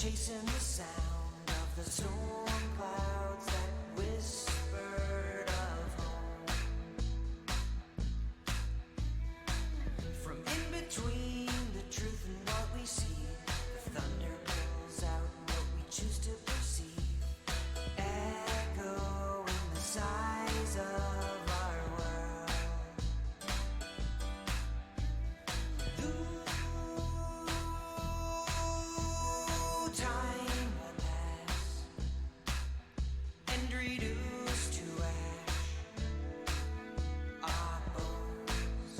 chasing the sound of the storm clouds that whispered of home. From in between the truth and what we see, the thunder pulls out what we choose to perceive, echoing the size of our world. Time will pass and reduce to ash our bones.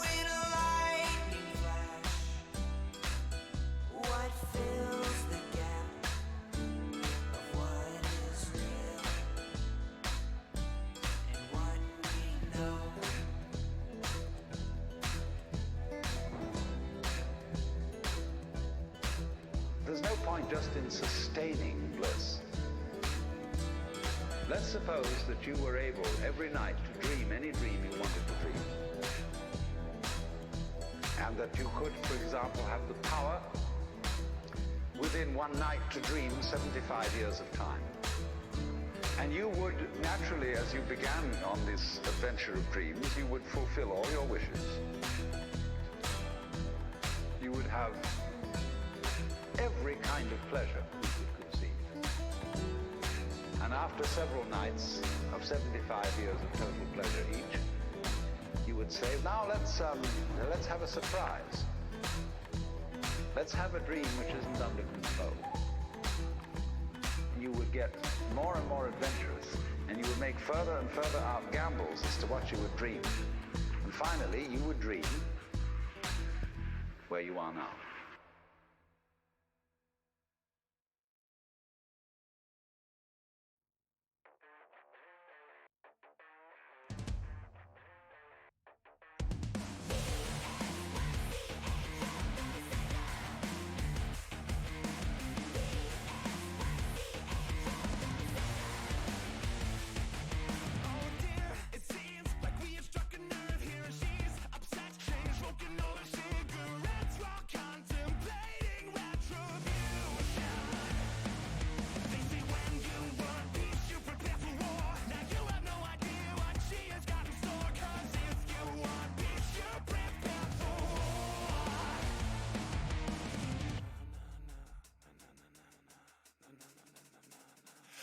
In a lightning flash, what fills the gap of what is real and what we know? There's no point just in sustaining bliss. Let's suppose that you were able every night to dream any dream you wanted to dream. And that you could, for example, have the power within one night to dream 75 years of time. And you would naturally, as you began on this adventure of dreams, you would fulfill all your wishes. You would have every kind of pleasure you could conceive. And after several nights of 75 years of total pleasure each, you would say, now let's have a surprise. Let's have a dream which isn't under control. You would get more and more adventurous, and you would make further and further out gambles as to what you would dream. And finally, you would dream where you are now.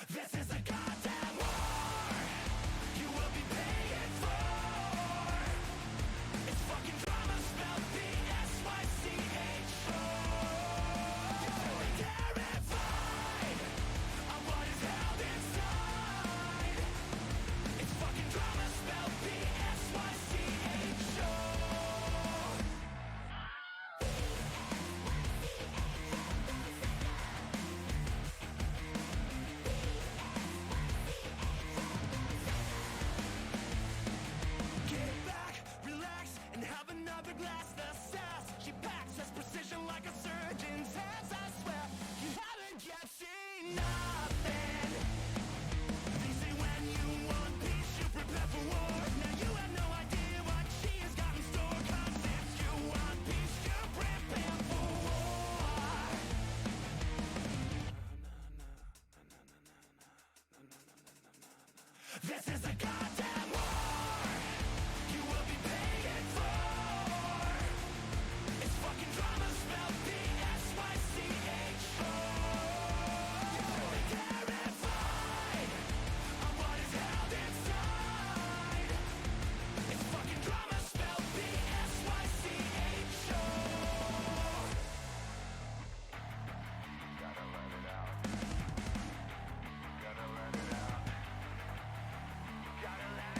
This is a goddamn war. You will be paying for. It's fucking drama spelled B-S-Y-C-H. You're feeling terrified of what is held inside. It's fucking drama spelled B-S-Y-C-H. Get back, relax, and have another glass. The sass she packs has precision like a surgeon's hands. I swear you haven't yet seen nothing. They say when you want peace, you prepare for war. Now you have no idea what she has got in store. 'Cause if you want peace, you prepare for war. This is a goddamn war. You will be paying for. It's fucking drama spelled B-S-Y-C-H. You're feeling terrified of what is held inside. It's fucking drama spelled B-S-Y-C-H. Gotta let it out. Gotta let it out. Gotta let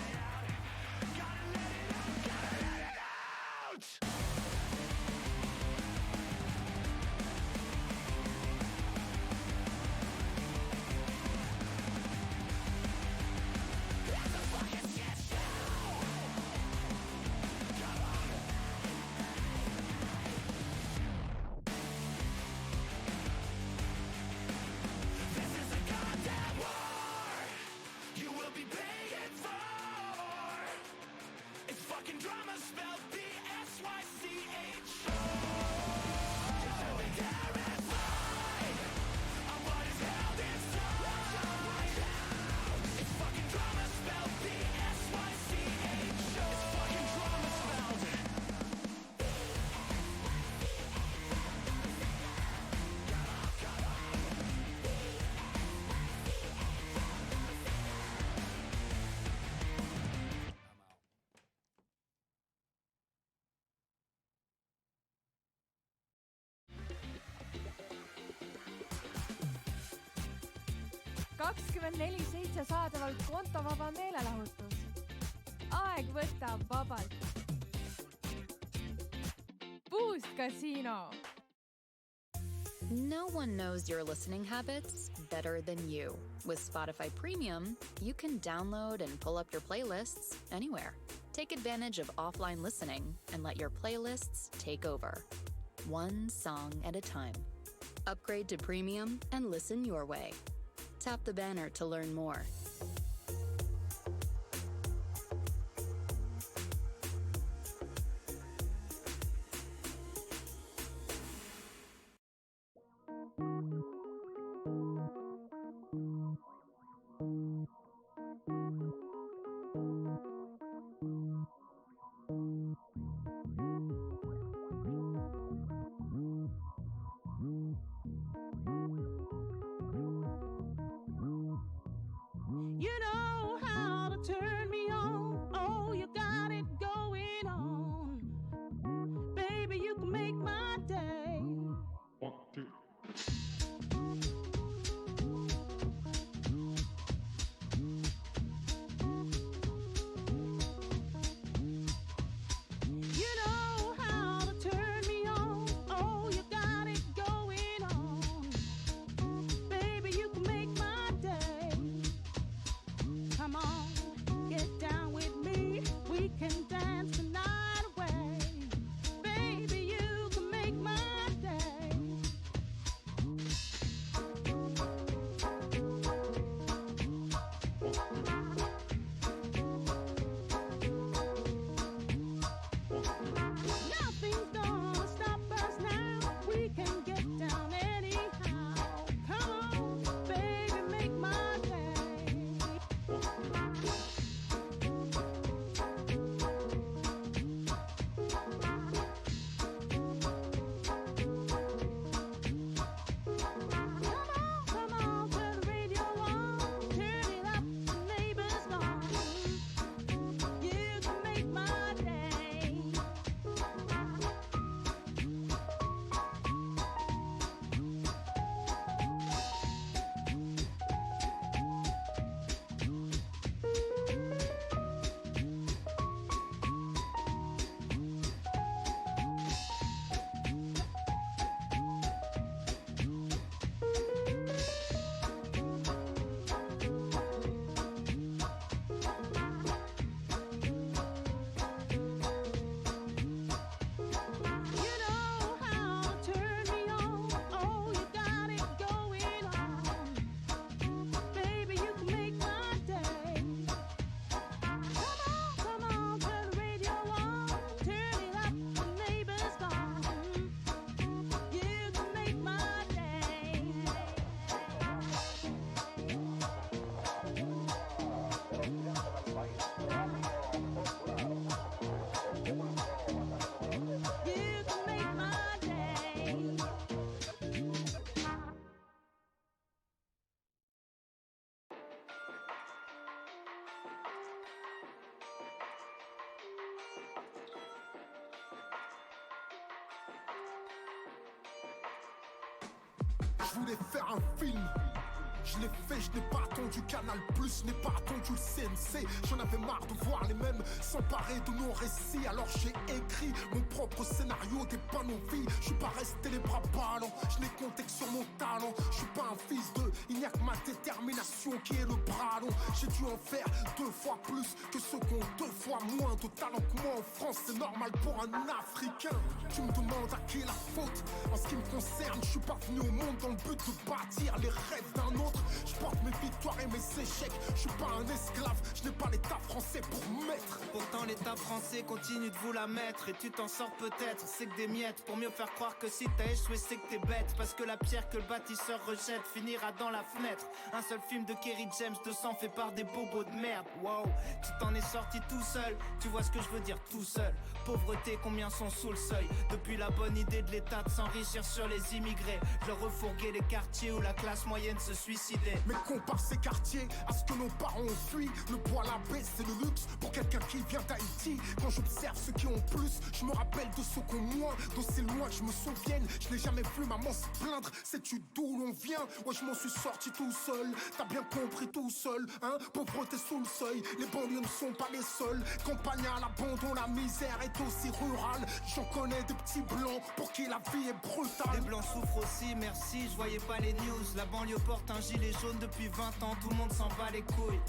24/7 saadaval kontovaba meelelahutus. Aeg võtta vabalt. Boost Casino. No one knows your listening habits better than you. With Spotify Premium, you can download and pull up your playlists anywhere. Take advantage of offline listening and let your playlists take over. One song at a time. Upgrade to Premium and listen your way. Tap the banner to learn more. You know how to turn me on. Oh, you got it going on. Baby, you can make my day. 1, 2. You know how to turn me on. Oh, you got it going on. Baby, you can make my day. Come on, get down with me. We can dance the night away. Baby, you can make my day. Nothing's gonna stop us now. We can get down anyhow. Come on, baby, make my day. Come on, turn the radio on. Turn it up, the neighbors gone. You can make my day. You know how to turn me on. Oh, you got it going on. Baby, you can make my day. Come on, turn the radio on. Turn it up, the neighbors gone. You can make my day. You can make my day. Je voulais faire un film. Je l'ai fait, je n'ai pas attendu Canal+, je n'ai pas attendu le CNC. J'en avais marre de voir les mêmes s'emparer de nos récits. Alors j'ai écrit mon propre scénario des panophiles. Je suis pas resté les bras ballants, je n'ai compté que sur mon talent. Je suis pas un fils de, il n'y a que ma détermination qui est le bras long. J'ai dû en faire 2 fois plus que ceux qui ont 2 fois moins de talent que moi en France. C'est normal pour un Africain. Tu me demandes à qui est la faute. En ce qui me concerne, je suis pas venu au monde dans le but de bâtir les rêves d'un autre. Je porte mes victoires et mes échecs. Je suis pas un esclave, je n'ai pas l'état français pour mettre. Pourtant l'état français continue de vous la mettre. Et tu t'en sors peut-être, c'est que des miettes. Pour mieux faire croire que si t'as échoué c'est que t'es bête. Parce que la pierre que le bâtisseur rejette finira dans la fenêtre. Un seul film de Kerry James 200 fait par des bobos de merde. Wow, tu t'en es sorti tout seul. Tu vois ce que je veux dire, tout seul. Pauvreté, combien sont sous le seuil. Depuis la bonne idée de l'état de s'enrichir sur les immigrés. Je leur refourguais les quartiers où la classe moyenne se suicidait. Mes par ces quartiers à ce que nos parents ont fui. Le poil à baisse, c'est le luxe pour quelqu'un qui vient d'Haïti. Quand j'observe ceux qui ont plus, je me rappelle de ceux qui ont moins. D'aussi loin que je me souvienne, je n'ai jamais vu maman se plaindre. Sais-tu d'où l'on vient? Ouais, je m'en suis sorti tout seul. T'as bien compris tout seul, hein? Pauvreté sous le seuil, les banlieues ne sont pas les seuls. Campagne à l'abandon, la misère est aussi rurale. J'en connais des petits blancs pour qui la vie est brutale. Les blancs souffrent aussi, merci, je voyais pas les news. La banlieue porte un gilet jaune depuis 20 ans, tout le monde s'en bat les couilles.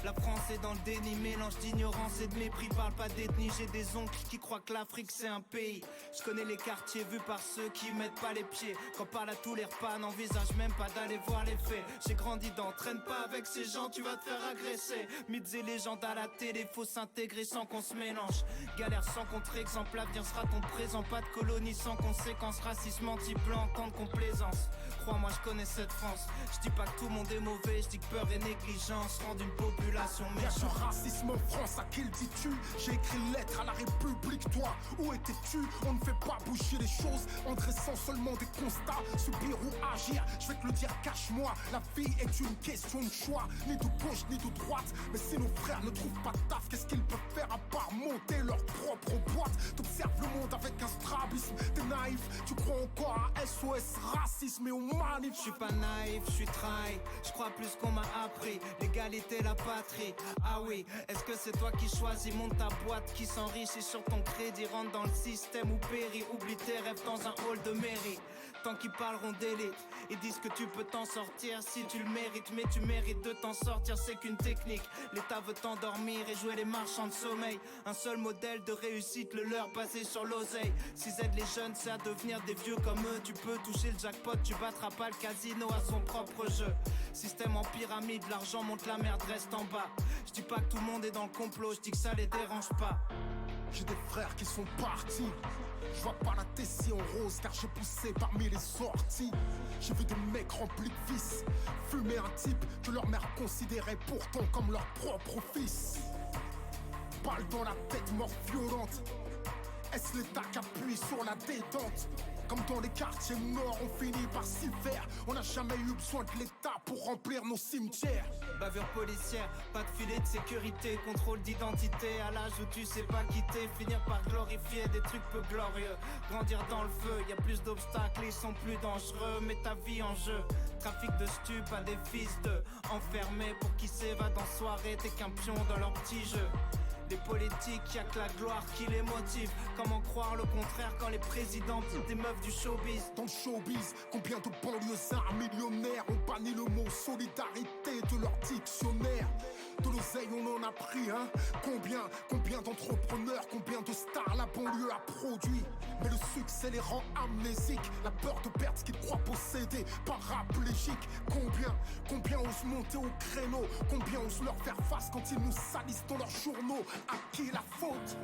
La France est dans le déni, mélange d'ignorance et de mépris. Parle pas d'ethnie, j'ai des oncles qui croient que l'Afrique c'est un pays. Je connais les quartiers vus par ceux qui mettent pas les pieds. Quand parle à tous les repas, n'envisage même pas d'aller voir les faits. J'ai grandi dans, traîne pas avec ces gens, tu vas te faire agresser. Mythes et légendes à la télé, faut s'intégrer sans qu'on se mélange. Galère sans contre-exemple, l'avenir sera ton présent. Pas de colonie sans conséquences, racisme anti-blanc, tant de complaisance. Crois-moi, je connais cette France. Je dis pas que tout le monde est mauvais, je dis que peur et négligence rendent une population Y'a méchante. du racisme en France, à qui le dis-tu? J'ai écrit lettre à la République, toi, où étais-tu? On ne fait pas bouger les choses en dressant seulement des constats. Subir ou agir, je vais te le dire, cache-moi. La vie est une question de choix, ni de gauche ni de droite. Mais si nos frères ne trouvent pas de taf, qu'est-ce qu'ils peuvent faire à part monter leur propre boîte? T'observes le monde avec un strabisme, t'es naïf. Tu crois encore à SOS racisme et au manif? Je suis pas naïf, je suis trahi. Je crois plus qu'on m'a appris. L'égalité, la patrie. Ah oui, est-ce que c'est toi qui choisis? Monte ta boîte qui s'enrichit sur ton crédit. Rentre dans le système ou périt. Oublie tes rêves dans un hall de mairie. Tant qu'ils parleront d'élite, ils disent que tu peux t'en sortir si tu le mérites. Mais tu mérites de t'en sortir, c'est qu'une technique. L'État veut t'endormir et jouer les marchands de sommeil. Un seul modèle de réussite, le leur basé sur l'oseille. S'ils aident les jeunes, c'est à devenir des vieux comme eux. Tu peux toucher le jackpot, tu battras pas le casino à son propre jeu. Système en pyramide, l'argent monte, la merde reste en bas. Je dis pas que tout le monde est dans le complot, je dis que ça les dérange pas. J'ai des frères qui sont partis. Je vois pas la tessie en rose car j'ai poussé parmi les sorties. J'ai vu des mecs remplis de vices fumer un type que leur mère considérait pourtant comme leur propre fils. Balle dans la tête, mort violente. Est-ce l'État qui appuie sur la détente? Comme dans les quartiers nord, on finit par s'y faire. On n'a jamais eu besoin de l'État pour remplir nos cimetières. Bavure policière, pas de filet de sécurité, contrôle d'identité à l'âge où tu sais pas quitter, finir par glorifier des trucs peu glorieux, grandir dans le feu, y a plus d'obstacles, ils sont plus dangereux, mets ta vie en jeu, trafic de stupes à des fils de enfermés pour qui s'évadent en soirée, t'es qu'un pion dans leur petit jeu. Les politiques, y'a que la gloire qui les motive. Comment croire le contraire quand les présidents piquent des meufs du showbiz? Dans le showbiz, combien de banlieusards millionnaires ont banni le mot solidarité de leur dictionnaire? De l'oseille on en a pris, hein? Combien d'entrepreneurs, combien de stars la banlieue a produit? Mais le succès les rend amnésiques. La peur de perdre ce qu'ils croient posséder, paraplégiques. Combien osent monter au créneau? Combien osent leur faire face quand ils nous salissent dans leurs journaux? À qui la faute?